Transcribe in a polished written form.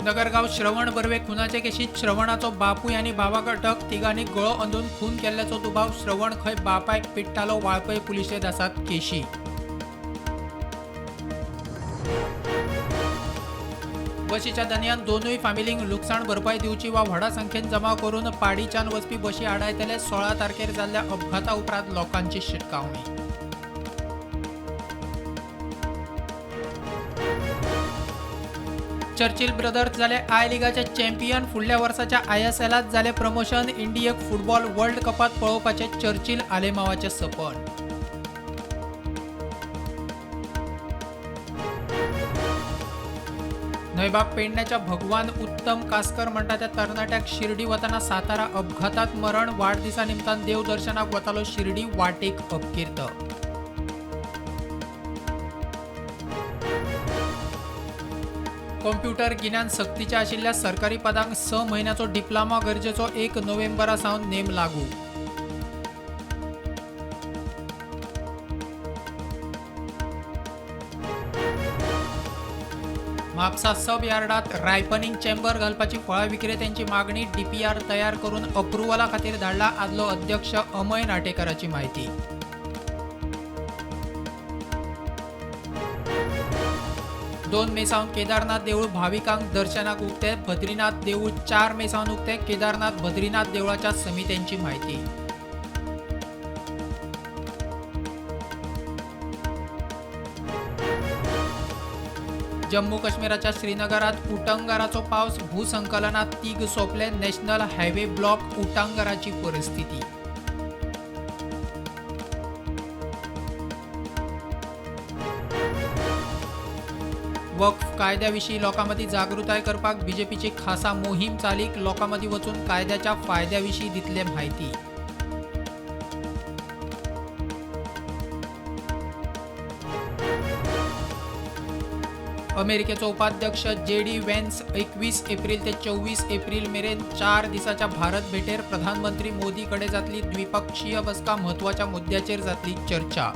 नगरगाव श्रवण बर्वे खुनाचे केशीत श्रवणाचो बापू यांनी भावाक अटक. तिघांनी गळो अंदून खून केल्ल्याचो दुबाव. श्रवण खंय बापायक पिट्टालो. वाळपय पुलिशेंत आसात केशी. बशीच्या दनयान दोनूय फामिलींक लुकसाण भरपाई दिवची वा व्हडा संख्येन जमा करून पाडीच्यान वचपी बशी आडायतले. 16 तारखेर जाल्ल्या अपघाता उपरांत लोकांची शिटकावणी. चर्चिल ब्रदर्स जाले आय लिगाचे चॅम्पियन. फुडल्या वर्साच्या ISLात जाले प्रमोशन. इंडियेक फुटबॉल वर्ल्ड कपात पळोवपाचे चर्चिल आलेमावाचे सपन. नयबाग पेडण्याच्या भगवान उत्तम कासकर म्हणटा त्या तरणाट्याक शिर्डी वतना सातारा अपघातात मरण. वाडदिसा निमतान देव दर्शनाक वतालो शिर्डी. वाटेक अपकीर्त. कॉम्प्युटर गिन्यान सक्तीचे आशिल्ल्या सरकारी पदांक 6 म्हयन्याचो डिप्लोमा गरजेचो. 1 नोव्हेंबरा सावन नेम लागू. म्हापसा सब यार्डात रायपनिंग चेंबर घालपाची फळां विक्रेत्यांची मागणी. DPR तयार करून अप्रुव्हला खातीर धाडला. आदलो अध्यक्ष अमय नाटेकराची माहिती. 2 मे सावन केदारनाथ देऊळ भाविकांक दर्शनाक उक्ते. बद्रीनाथ देऊळ 4 मे सावन उक्ते. केदारनाथ बद्रीनाथ देवळाच्या समित्यांची माहिती. जम्मू काश्मीराच्या श्रीनगरात उटंगाराचो पावस. भूसंकलनात तीग सोंपले. National highway block. उटंगाराची परिस्थिती. वक्फ कायद्याविशीं लोकांमदीं जागृताय करपाक BJPची खासा मोहीम चालीक. लोकांमदीं वचून कायद्याच्या फायद्याविशीं दितले म्हायती. अमेरिकेचो उपाध्यक्ष JD व्हॅन्स 21 एप्रिल ते 24 एप्रिल मेरेन 4 दिसाच्या भारत भेटेर. प्रधानमंत्री मोदी कडे जातली द्विपक्षीय बसका. म्हत्वाच्या मुद्द्याचेर जातली चर्चा.